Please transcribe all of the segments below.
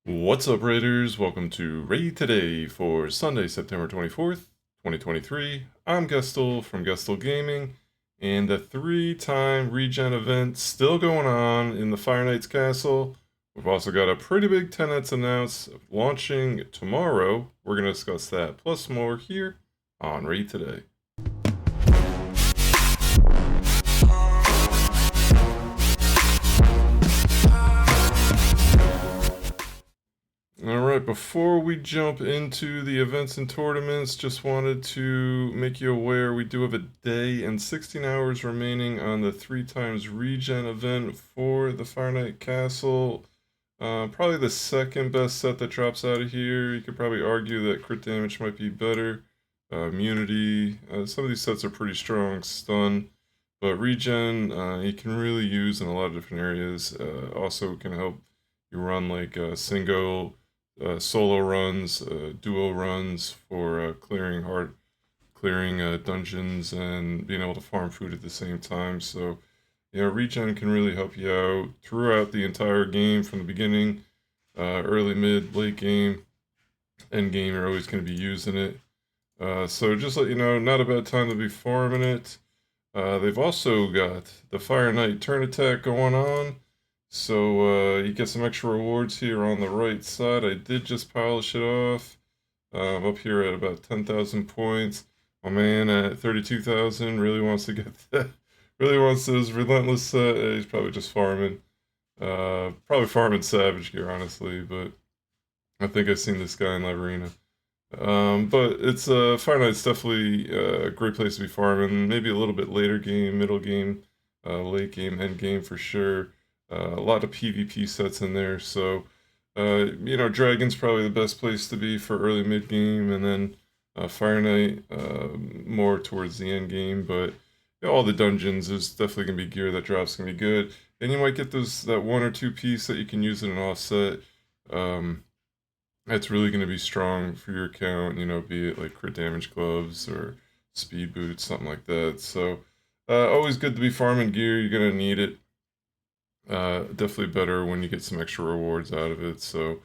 What's up, Raiders? Welcome to Raid Today for Sunday, September 24th, 2023. I'm Gestel from Gestel Gaming, and the three-time regen event still going on in the Fire Knight's Castle. We've also got a pretty big tenants announced launching tomorrow. We're going to discuss that plus more here on Raid Today. Alright, before we jump into the events and tournaments, just wanted to make you aware we do have a day and 16 hours remaining on the 3 times regen event for the Fire Knight Castle. Probably the second best set that drops out of here. You could probably argue that crit damage might be better. Immunity, some of these sets are pretty strong. Stun, but regen you can really use in a lot of different areas. Also can help you run like single solo runs, duo runs for clearing dungeons and being able to farm food at the same time. So, regen can really help you out throughout the entire game from the beginning, early, mid, late game, end game. You're always going to be using it. So just let you know, not a bad time to be farming it. They've also got the Fire Knight turn attack going on. So you get some extra rewards here on the right side. I did just polish it off. I'm up here at about 10,000 points. My man at 32,000 really wants to get that. Really wants those relentless set. He's probably just farming. Probably farming Savage Gear, honestly. But I think I've seen this guy in live arena. But it's Fire Knight's definitely a great place to be farming. Maybe a little bit later game, middle game, late game, end game for sure. A lot of PvP sets in there, so Dragon's probably the best place to be for early mid game, and then Fire Knight more towards the end game. But all the dungeons, there's definitely gonna be gear that drops gonna be good. And you might get that 1 or 2 piece that you can use in an offset. That's really gonna be strong for your account. Be it like crit damage gloves or speed boots, something like that. So always good to be farming gear. You're gonna need it. Definitely better when you get some extra rewards out of it. So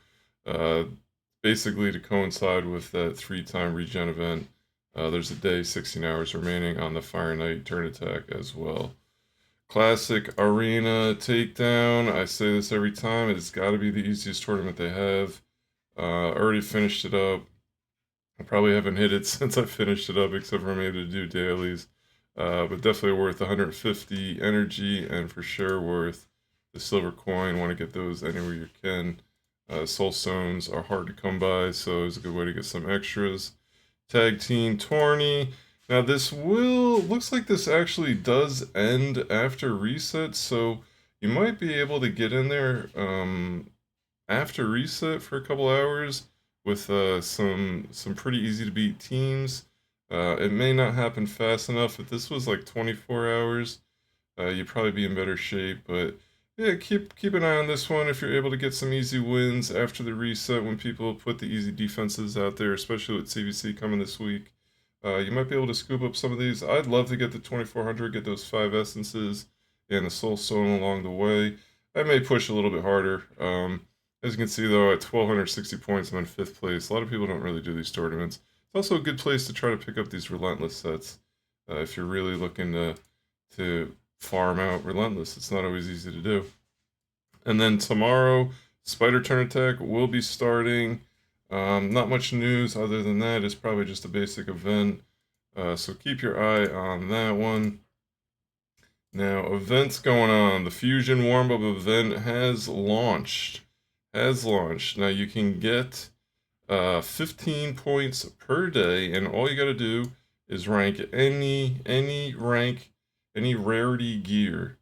basically to coincide with that 3-time regen event, there's a day, 16 hours remaining on the Fire Knight turn attack as well. Classic Arena Takedown. I say this every time. It's got to be the easiest tournament they have. Already finished it up. I probably haven't hit it since I finished it up, except for I'm able to do dailies. But definitely worth 150 energy, and for sure worth the silver coin. Want to get those anywhere you can. Soul stones are hard to come by, so it's a good way to get some extras. Tag team tourney. Now looks like this actually does end after reset, so you might be able to get in there after reset for a couple hours with some pretty easy to beat teams. It may not happen fast enough. If this was like 24 hours, you'd probably be in better shape, but yeah, keep an eye on this one if you're able to get some easy wins after the reset when people put the easy defenses out there, especially with CVC coming this week. You might be able to scoop up some of these. I'd love to get the 2400, get those 5 essences and the soul stone along the way. I may push a little bit harder. As you can see though, at 1260 points, I'm in 5th place. A lot of people don't really do these tournaments. It's also a good place to try to pick up these relentless sets if you're really looking to farm out relentless. It's not always easy to do. And then tomorrow, Spider Turn Attack will be starting. Not much news other than that. It's probably just a basic event. So keep your eye on that one. Now, events going on. The Fusion warm-up event has launched. Now you can get 15 points per day, and all you got to do is rank any rarity gear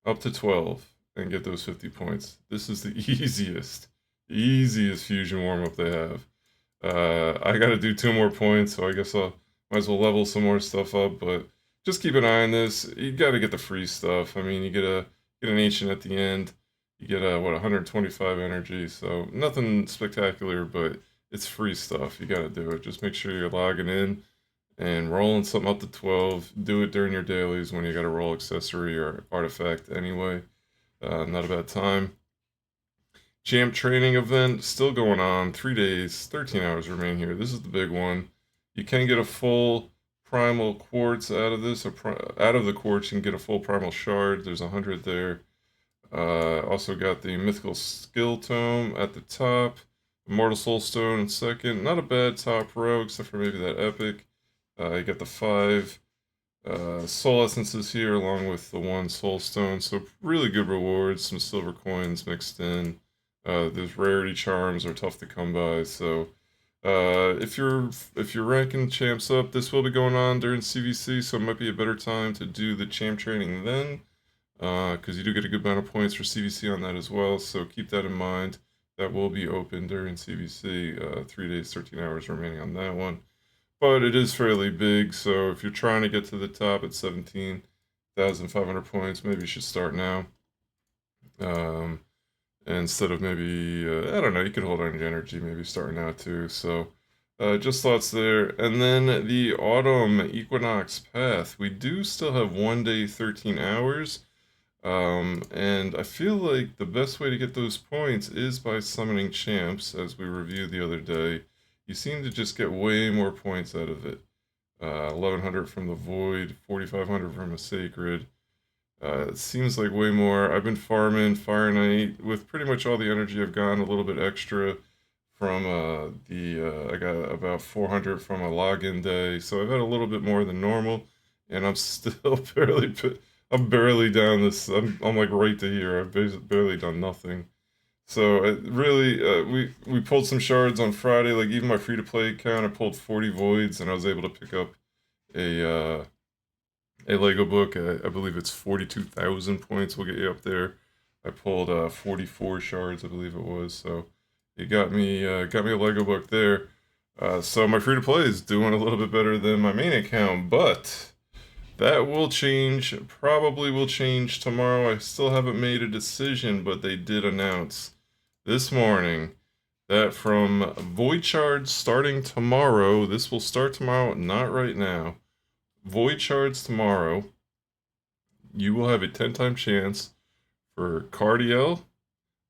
up to 12 and get those 50 points. This is the easiest fusion warm-up they have. I got to do 2 more points, so I guess I might as well level some more stuff up, but just keep an eye on this. You got to get the free stuff. I mean, you get an ancient at the end. You get 125 energy, so nothing spectacular, but it's free stuff. You got to do it. Just make sure you're logging in and rolling something up to 12. Do it during your dailies when you got a roll accessory or artifact anyway. Not a bad time. Champ training event still going on. 3 days, 13 hours remain here. This is the big one. You can get a full primal quartz out of this. Out of the quartz, you can get a full primal shard. There's 100 there. Also got the mythical skill tome at the top. Immortal soul stone in second. Not a bad top row, except for maybe that epic. You got the 5 soul essences here, along with the 1 soul stone. So really good rewards. Some silver coins mixed in. Those rarity charms are tough to come by. So if you're ranking champs up, this will be going on during CVC. So it might be a better time to do the champ training then, because you do get a good amount of points for CVC on that as well. So keep that in mind. That will be open during CVC. 3 days, 13 hours remaining on that one. But it is fairly big, so if you're trying to get to the top at 17,500 points, maybe you should start now. Instead of maybe, I don't know, you could hold on your energy, maybe starting now too. So just thoughts there. And then the autumn equinox path. We do still have 1 day, 13 hours. And I feel like the best way to get those points is by summoning champs, as we reviewed the other day. You seem to just get way more points out of it. 1100 from the Void, 4500 from a Sacred. It seems like way more. I've been farming Fire Knight with pretty much all the energy I've gotten, a little bit extra from I got about 400 from a login day, so I've had a little bit more than normal, and I'm still I'm barely down this. I'm like right to here. I've barely done nothing. So it really, we pulled some shards on Friday. Like even my free to play account, I pulled 40 voids, and I was able to pick up a Lego book. I believe it's 42,000 points will get you up there. I pulled 44 shards, I believe it was. So it got me a Lego book there. So my free to play is doing a little bit better than my main account, but that will change. Probably will change tomorrow. I still haven't made a decision, but they did announce this morning that from Void Shards starting tomorrow, this will start tomorrow, not right now. Void Shards tomorrow, you will have a 10-time chance for Cardiel,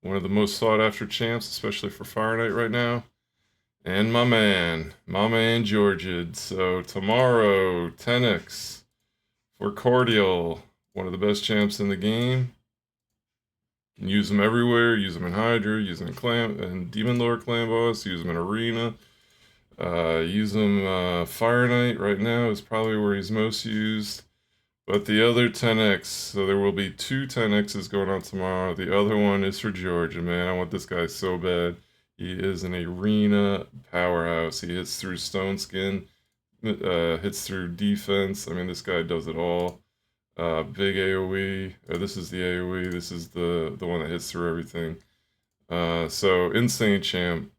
one of the most sought after champs, especially for Fire Knight right now, and my man Georgid. So tomorrow, 10x for Cardiel, one of the best champs in the game. You can use them everywhere. Use them in Hydra, use them in and Demon Lord Clan Boss, use them in Arena. Use them Fire Knight right now is probably where he's most used. But the other 10x, so there will be 2 10x's going on tomorrow. The other one is for Georgia, man. I want this guy so bad. He is an arena powerhouse. He hits through Stone Skin, hits through defense. I mean, this guy does it all. Big AoE. This is the AoE. This is the one that hits through everything. So insane champ.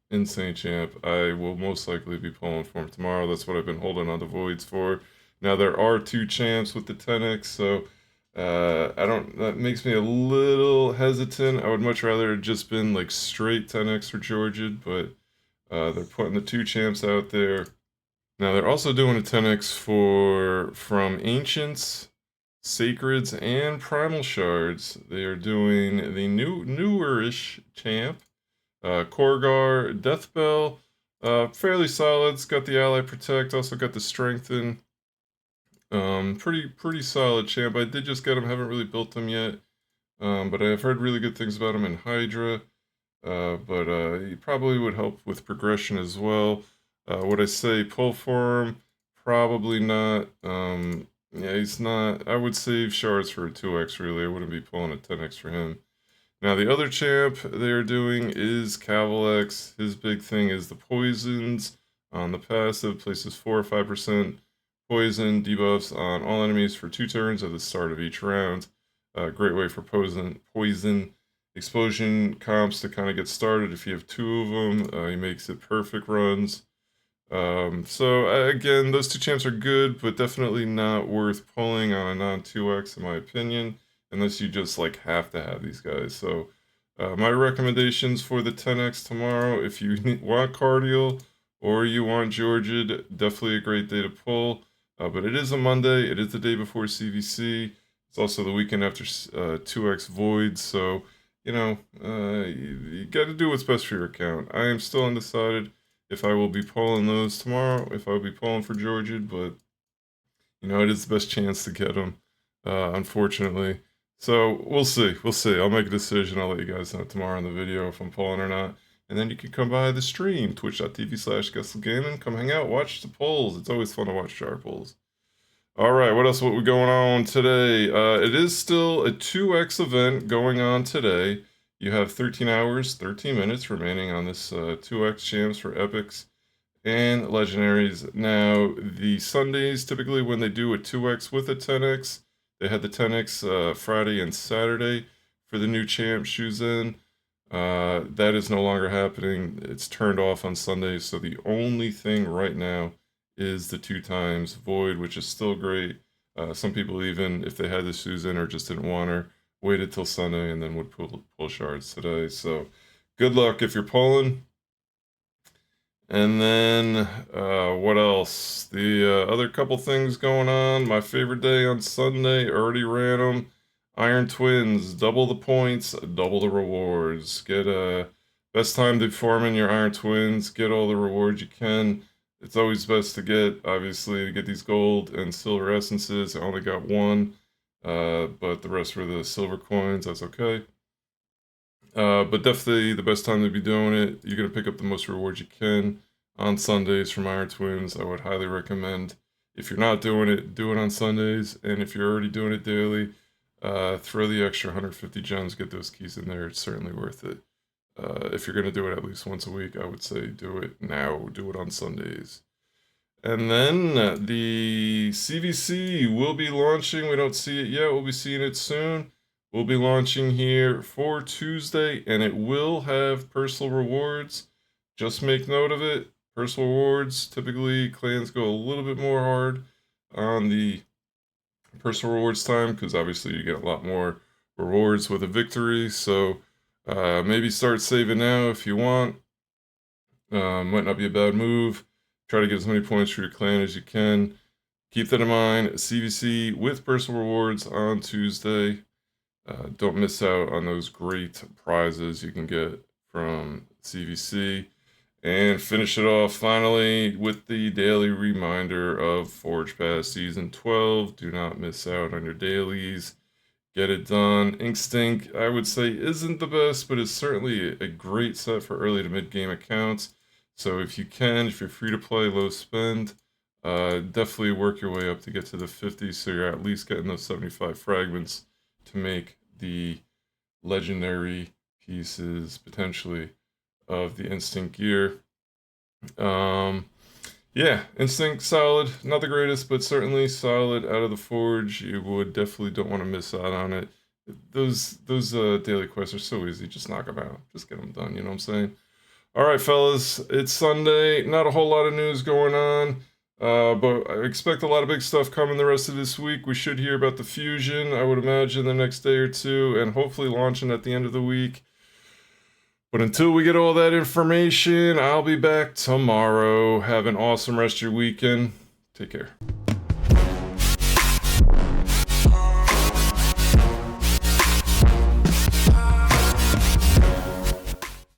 I will most likely be pulling for him tomorrow. That's what I've been holding on the voids for. Now there are 2 champs with the 10x, so I don't. That makes me a little hesitant. I would much rather have just been like straight 10x for Georgia, but they're putting the 2 champs out there. Now they're also doing a 10x from Ancients, Sacreds, and Primal Shards. They are doing the newer-ish champ, Korgar, Deathbell, fairly solid. It's got the Ally Protect, also got the Strengthen. Pretty solid champ. I did just get him, haven't really built him yet, but I've heard really good things about him in Hydra. But he probably would help with progression as well. Would I say pull for him? Probably not. Yeah, he's not. I would save shards for a 2x, really. I wouldn't be pulling a 10x for him. Now, the other champ they're doing is Cavalex. His big thing is the poisons on the passive. Places 4 or 5% poison debuffs on all enemies for 2 turns at the start of each round. Great way for poison explosion comps to kind of get started. If you have 2 of them, he makes it perfect runs. So again, those 2 champs are good, but definitely not worth pulling on a non-2x in my opinion, unless you just like have to have these guys. So my recommendations for the 10x tomorrow, if you want Cardiel or you want Georgia, definitely a great day to pull. But it is a Monday, it is the day before CVC. It's also the weekend after 2x Void, so you got to do what's best for your account. I am still undecided if I will be pulling those tomorrow, if I will be pulling for Georgia, but it is the best chance to get them, unfortunately. So we'll see. We'll see. I'll make a decision. I'll let you guys know tomorrow in the video if I'm pulling or not. And then you can come by the stream, twitch.tv/GusselGaming. Come hang out, watch the polls. It's always fun to watch our polls. All right, what else? What we going on today? It is still a 2x event going on today. You have 13 hours, 13 minutes remaining on this 2x champs for epics and legendaries. Now, the Sundays, typically when they do a 2x with a 10x, they had the 10x Friday and Saturday for the new champ shoes in. That is no longer happening. It's turned off on Sundays, so the only thing right now is the 2x void, which is still great. Some people, even if they had the shoes in or just didn't want her, waited till Sunday and then would pull shards today. So good luck if you're pulling. And then what else? The other couple things going on. My favorite day on Sunday, already ran them. Iron Twins, double the points, double the rewards. Get best time to farm in your Iron Twins. Get all the rewards you can. It's always best to get, obviously, to get these gold and silver essences. I only got one, but the rest were the silver coins. That's okay. But definitely the best time to be doing it. You're going to pick up the most rewards you can on Sundays from Iron Twins. I would highly recommend, if you're not doing it, do it on Sundays. And if you're already doing it daily, throw the extra 150 gems, get those keys in there. It's certainly worth it. If you're going to do it at least once a week, I would say do it now. Do it on Sundays. And then the CVC will be launching. We don't see it yet. We'll be seeing it soon. We'll be launching here for Tuesday, and it will have personal rewards. Just make note of it. Personal rewards, typically clans go a little bit more hard on the personal rewards time, because obviously you get a lot more rewards with a victory. So maybe start saving now if you want. Might not be a bad move. Try to get as many points for your clan as you can. Keep that in mind. CVC with personal rewards on Tuesday. Don't miss out on those great prizes you can get from CVC. And finish it off finally with the daily reminder of Forge Pass Season 12. Do not miss out on your dailies. Get it done. Instinct, I would say, isn't the best, but it's certainly a great set for early to mid-game accounts. So if you can, if you're free to play, low spend, definitely work your way up to get to the 50, so you're at least getting those 75 fragments to make the legendary pieces, potentially, of the Instinct gear. Yeah, Instinct solid, not the greatest, but certainly solid out of the Forge. You would definitely don't want to miss out on it. Those daily quests are so easy. Just knock them out. Just get them done. You know what I'm saying? All right, fellas. It's Sunday. Not a whole lot of news going on, but I expect a lot of big stuff coming the rest of this week. We should hear about the Fusion, I would imagine, the next day or two, and hopefully launching at the end of the week. But until we get all that information, I'll be back tomorrow. Have an awesome rest of your weekend. Take care.